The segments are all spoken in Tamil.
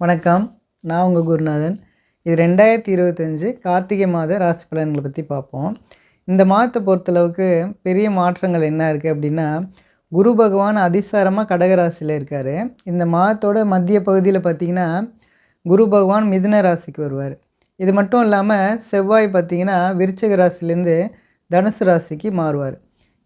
வணக்கம். நான் உங்கள் குருநாதன். இது 2025 கார்த்திகை மாத ராசி பலன்களை பற்றி பார்ப்போம். இந்த மாதத்தை பொறுத்தளவுக்கு பெரிய மாற்றங்கள் என்ன இருக்குது அப்படின்னா, குரு பகவான் அதிசாரமாக கடகராசியில் இருக்கார். இந்த மாதத்தோட மத்திய பகுதியில் பார்த்திங்கன்னா குரு பகவான் மிதுன ராசிக்கு வருவார். இது மட்டும் இல்லாமல் செவ்வாய் பார்த்திங்கன்னா விருச்சிக ராசிலேருந்து தனுசு ராசிக்கு மாறுவார்.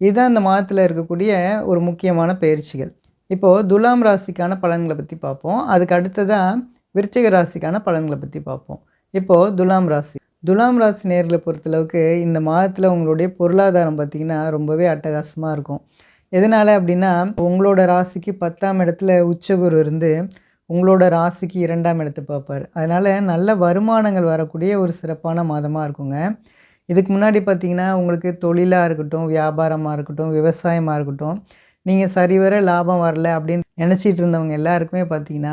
இதுதான் இந்த மாதத்தில் இருக்கக்கூடிய ஒரு முக்கியமான பயிற்சிகள். இப்போது துலாம் ராசிக்கான பலன்களை பற்றி பார்ப்போம். அதுக்கு அடுத்ததான் விருச்சிக ராசிக்கான பலன்களை பற்றி பார்ப்போம். இப்போது துலாம் ராசி நேர்களை பொறுத்தளவுக்கு இந்த மாதத்தில் உங்களுடைய பொருளாதாரம் பார்த்திங்கன்னா ரொம்பவே அட்டகாசமாக இருக்கும். எதனால் அப்படின்னா, உங்களோட ராசிக்கு 10ஆம் இடத்துல உச்சகுரு இருந்து உங்களோட ராசிக்கு 2ஆம் இடத்தை பார்ப்பார். அதனால் நல்ல வருமானங்கள் வரக்கூடிய ஒரு சிறப்பான மாதமாக இருக்குங்க. இதுக்கு முன்னாடி பார்த்திங்கன்னா உங்களுக்கு தொழிலாக இருக்கட்டும், வியாபாரமாக இருக்கட்டும், விவசாயமாக இருக்கட்டும், நீங்கள் சரிவர லாபம் வரல அப்படின்னு நினச்சிட்டு இருந்தவங்க எல்லாருக்குமே பார்த்திங்கன்னா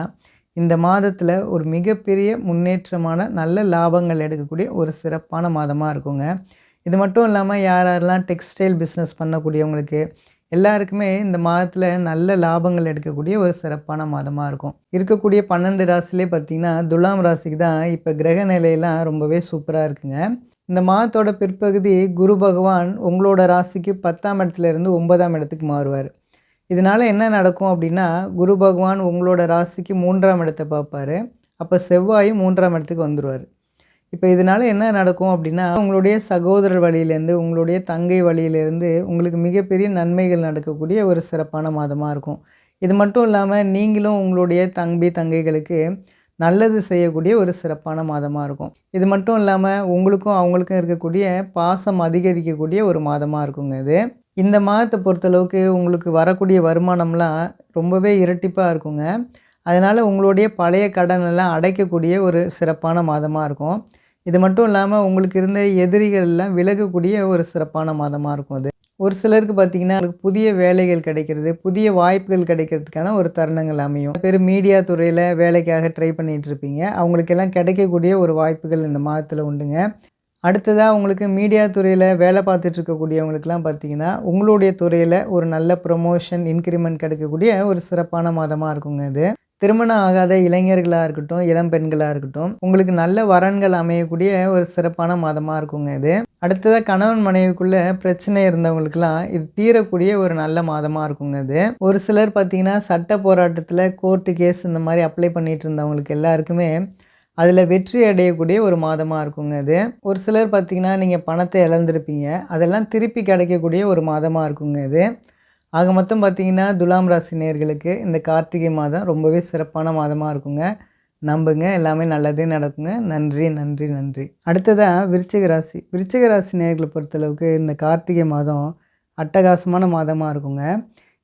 இந்த மாதத்தில் ஒரு மிகப்பெரிய முன்னேற்றமான நல்ல லாபங்கள் எடுக்கக்கூடிய ஒரு சிறப்பான மாதமாக இருக்குங்க. இது மட்டும் இல்லாமல் யாரெல்லாம் டெக்ஸ்டைல் பிஸ்னஸ் பண்ணக்கூடியவங்களுக்கு எல்லாருக்குமே இந்த மாதத்தில் நல்ல லாபங்கள் எடுக்கக்கூடிய ஒரு சிறப்பான மாதமாக இருக்கும். இருக்கக்கூடிய 12 ராசிலே பார்த்திங்கன்னா துலாம் ராசிக்கு தான் இப்போ கிரக நிலையெல்லாம் ரொம்பவே சூப்பராக இருக்குங்க. இந்த மாதத்தோட பிற்பகுதி குரு பகவான் உங்களோட ராசிக்கு 10ஆம் இடத்துலேருந்து 9ஆம் இடத்துக்கு மாறுவார். இதனால் என்ன நடக்கும் அப்படின்னா, குரு பகவான் உங்களோட ராசிக்கு 3ஆம் இடத்தை பார்ப்பார். அப்போ செவ்வாயும் 3ஆம் இடத்துக்கு வந்துடுவார். இப்போ இதனால் என்ன நடக்கும் அப்படின்னா, உங்களுடைய சகோதரர் வழியிலேருந்து உங்களுடைய தங்கை வழியிலேருந்து உங்களுக்கு மிகப்பெரிய நன்மைகள் நடக்கக்கூடிய ஒரு சிறப்பான மாதமாக இருக்கும். இது மட்டும் இல்லாமல் நீங்களும் உங்களுடைய தங்கைகளுக்கு நல்லது செய்யக்கூடிய ஒரு சிறப்பான மாதமாக இருக்கும். இது மட்டும் இல்லாமல் உங்களுக்கும் அவங்களுக்கும் இருக்கக்கூடிய பாசம் அதிகரிக்கக்கூடிய ஒரு மாதமாக இருக்குங்க இது. இந்த மாதத்தை பொறுத்தளவுக்கு உங்களுக்கு வரக்கூடிய வருமானம்லாம் ரொம்பவே இரட்டிப்பாக இருக்குங்க. அதனால் உங்களுடைய பழைய கடனெல்லாம் அடைக்கக்கூடிய ஒரு சிறப்பான மாதமாக இருக்கும். இது மட்டும் இல்லாமல் உங்களுக்கு இருந்த எதிரிகள் எல்லாம் விலகக்கூடிய ஒரு சிறப்பான மாதமாக இருக்கும் அது. ஒரு சிலருக்கு பார்த்திங்கன்னா புதிய வேலைகள் கிடைக்கிறது, புதிய வாய்ப்புகள் கிடைக்கிறதுக்கான ஒரு தருணங்கள் அமையும். பேர் மீடியா துறையில் வேலைக்காக ட்ரை பண்ணிகிட்ருப்பீங்க. அவங்களுக்கெல்லாம் கிடைக்கக்கூடிய ஒரு வாய்ப்புகள் இந்த மாதத்தில் உண்டுங்க. அடுத்ததாக உங்களுக்கு மீடியா துறையில் வேலை பார்த்துட்ருக்கக்கூடியவங்களுக்கெல்லாம் பார்த்திங்கன்னா உங்களுடைய துறையில் ஒரு நல்ல ப்ரொமோஷன் இன்க்ரிமெண்ட் கிடைக்கக்கூடிய ஒரு சிறப்பான மாதமாக இருக்குங்க இது. திருமணம் ஆகாத இளைஞர்களாக இருக்கட்டும், இளம் பெண்களாக இருக்கட்டும், உங்களுக்கு நல்ல வரன்கள் அமையக்கூடிய ஒரு சிறப்பான மாதமாக இருக்குங்க இது. அடுத்ததாக கணவன் மனைவிக்குள்ளே பிரச்சனை இருந்தவங்களுக்கெல்லாம் இது தீரக்கூடிய ஒரு நல்ல மாதமாக இருக்குங்க இது. ஒரு சிலர் பார்த்திங்கன்னா சட்ட போராட்டத்தில் கோர்ட்டு கேஸ் இந்த மாதிரி அப்ளை பண்ணிகிட்டு இருந்தவங்களுக்கு எல்லாருக்குமே அதில் வெற்றி அடையக்கூடிய ஒரு மாதமாக இருக்குங்க இது. ஒரு சிலர் பார்த்திங்கன்னா நீங்கள் பணத்தை இழந்திருப்பீங்க, அதெல்லாம் திருப்பி கிடைக்கக்கூடிய ஒரு மாதமாக இருக்குங்க இது. ஆக மொத்தம் பார்த்திங்கன்னா துலாம் ராசி நேயர்களுக்கு இந்த கார்த்திகை மாதம் ரொம்பவே சிறப்பான மாதமாக இருக்குங்க. நம்புங்க, எல்லாமே நல்லதே நடக்குங்க. நன்றி நன்றி நன்றி. அடுத்ததாக விருச்சிக ராசி நேயர்களை பொறுத்தளவுக்கு இந்த கார்த்திகை மாதம் அட்டகாசமான மாதமாக இருக்குங்க.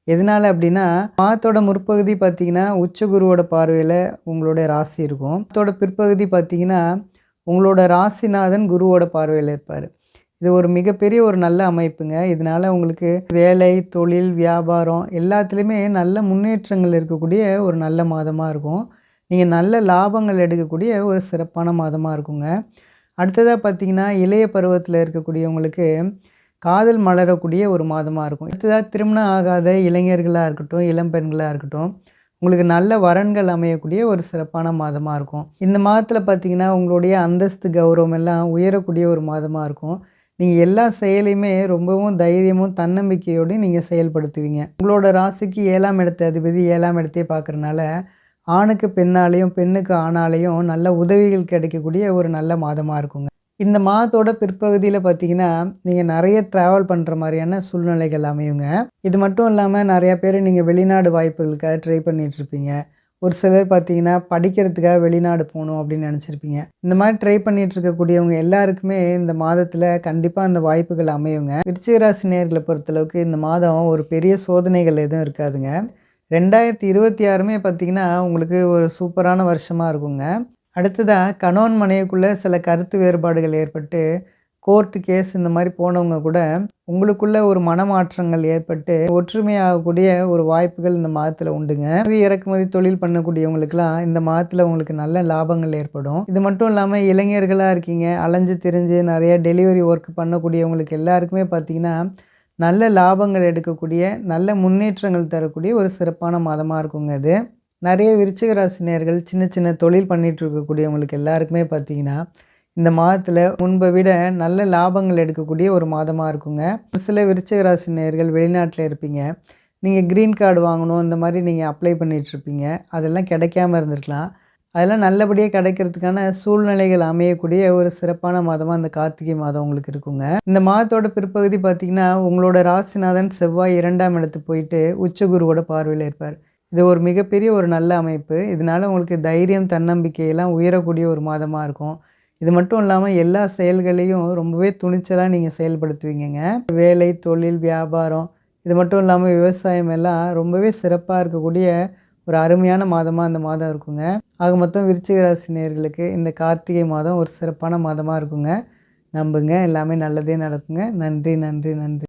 எதனால் அப்படின்னா, மாதத்தோட முற்பகுதி பார்த்திங்கன்னா உச்சகுருவோட பார்வையில் உங்களோட ராசி இருக்கும். மாதத்தோட பிற்பகுதி பார்த்திங்கன்னா உங்களோட ராசிநாதன் குருவோட பார்வையில் இருப்பார். இது ஒரு மிகப்பெரிய ஒரு நல்ல அமைப்புங்க. இதனால் உங்களுக்கு வேலை, தொழில், வியாபாரம் எல்லாத்துலேயுமே நல்ல முன்னேற்றங்கள் இருக்கக்கூடிய ஒரு நல்ல மாதமாக இருக்கும். நீங்கள் நல்ல லாபங்கள் எடுக்கக்கூடிய ஒரு சிறப்பான மாதமாக இருக்குங்க. அடுத்ததாக பார்த்திங்கன்னா இளைய பருவத்தில் இருக்கக்கூடியவங்களுக்கு காதல் மலரக்கூடிய ஒரு மாதமாக இருக்கும். அடுத்ததாக திருமணம் ஆகாத இளைஞர்களாக இருக்கட்டும், இளம் பெண்களாக இருக்கட்டும், உங்களுக்கு நல்ல வரன்கள் அமையக்கூடிய ஒரு சிறப்பான மாதமாக இருக்கும். இந்த மாதத்தில் பார்த்திங்கன்னா உங்களுடைய அந்தஸ்து கௌரவம் எல்லாம் உயரக்கூடிய ஒரு மாதமாக இருக்கும். நீங்கள் எல்லா செயலையுமே ரொம்பவும் தைரியமும் தன்னம்பிக்கையோடு நீங்கள் செயல்படுத்துவீங்க. உங்களோட ராசிக்கு 7ஆம் இடத்து அதிபதி 7ஆம் இடத்தையே பார்க்குறனால ஆணுக்கு பெண்ணாலேயும் பெண்ணுக்கு ஆணாலேயும் நல்ல உதவிகள் கிடைக்கக்கூடிய ஒரு நல்ல மாதமாக இருக்குங்க. இந்த மாதத்தோட பிற்பகுதியில் பார்த்திங்கன்னா நீங்கள் நிறைய ட்ராவல் பண்ணுற மாதிரியான சூழ்நிலைகள் அமையுங்க. இது மட்டும் இல்லாமல் நிறையா பேர் நீங்கள் வெளிநாடு வாய்ப்புகளுக்காக ட்ரை பண்ணிகிட்ருப்பீங்க. ஒரு சிலர் பார்த்திங்கன்னா படிக்கிறதுக்காக வெளிநாடு போகணும் அப்படின்னு நினச்சிருப்பீங்க. இந்த மாதிரி ட்ரை பண்ணிகிட்ருக்கக்கூடியவங்க எல்லாருக்குமே இந்த மாதத்தில் கண்டிப்பாக அந்த வாய்ப்புகள் அமையுங்க. விருச்சிக ராசி நேயர்களை பொறுத்தளவுக்கு இந்த மாதம் ஒரு பெரிய சோதனைகள் எதுவும் இருக்காதுங்க. 2026மே பார்த்திங்கன்னா உங்களுக்கு ஒரு சூப்பரான வருஷமாக இருக்குங்க. அடுத்ததாக கணவன் மனைவிக்குள்ளே சில கருத்து வேறுபாடுகள் ஏற்பட்டு கோர்ட்டு கேஸ் இந்த மாதிரி போனவங்க கூட உங்களுக்குள்ள ஒரு மனமாற்றங்கள் ஏற்பட்டு ஒற்றுமையாகக்கூடிய ஒரு வாய்ப்புகள் இந்த மாதத்தில் உண்டுங்க. இறக்குமதி தொழில் பண்ணக்கூடியவங்களுக்கெல்லாம் இந்த மாதத்தில் உங்களுக்கு நல்ல லாபங்கள் ஏற்படும். இது மட்டும் இல்லாமல் இளைஞர்களாக இருக்கீங்க, அலைஞ்சு திரிஞ்சு நிறைய டெலிவரி ஒர்க் பண்ணக்கூடியவங்களுக்கு எல்லாருக்குமே பார்த்திங்கன்னா நல்ல லாபங்கள் எடுக்கக்கூடிய நல்ல முன்னேற்றங்கள் தரக்கூடிய ஒரு சிறப்பான மாதமாக இருக்குங்க இது. நிறைய விருச்சிக ராசி நேயர்கள் சின்ன சின்ன தொழில் பண்ணிட்டு இருக்கக்கூடியவங்களுக்கு எல்லாருக்குமே பார்த்தீங்கன்னா, இந்த மாதத்தில முன்பை விட நல்ல லாபங்கள் எடுக்கக்கூடிய ஒரு மாதமா இருக்குங்க. ஒரு சில விருச்சிக ராசி நேயர்கள் வெளிநாட்டில இருப்பீங்க. நீங்க கிரீன் கார்டு வாங்கணும் இந்த மாரி நீங்க அப்ளை பண்ணிட்டுருப்பீங்க. அதெல்லாம் கிடைக்காம இருந்திருக்கலாம். அதெல்லாம் நல்லபடியா கிடைக்கிறதுக்கான சூழ்நிலைகள் அமையக்கூடிய ஒரு சிறப்பான மாதமா இந்த கார்த்திகை மாதம் உங்களுக்கு இருக்குங்க. இந்த மாதத்தோட பிற்பகுதி பார்த்தீங்கன்னா, உங்களோட ராசிநாதன் செவ்வாய் 2ஆம் இடத்துக்கு போயிட்டு உச்சகுருவோட பார்வையில இருப்பார். இது ஒரு மிகப்பெரிய ஒரு நல்ல அமைப்பு. இதனால உங்களுக்கு தைரியம், தன்னம்பிக்கையெல்லாம் உயரக்கூடிய ஒரு மாதமா இருக்கும். இது மட்டும் இல்லாம எல்லா செயல்களையும் ரொம்பவே துணிச்சலா நீங்க செயல்படுத்துவீங்கங்க. வேலை, தொழில், வியாபாரம் இது மட்டும் இல்லாம விவசாயம் எல்லாம் ரொம்பவே சிறப்பா இருக்கக்கூடிய ஒரு அருமையான மாதமா இந்த மாதம் இருக்குங்க. ஆக மொத்தம் விருச்சிக ராசி நேயர்களுக்கு இந்த கார்த்திகை மாதம் ஒரு சிறப்பான மாதமா இருக்குங்க. நம்புங்க எல்லாமே நல்லதே நடக்குங்க. நன்றி, நன்றி, நன்றி.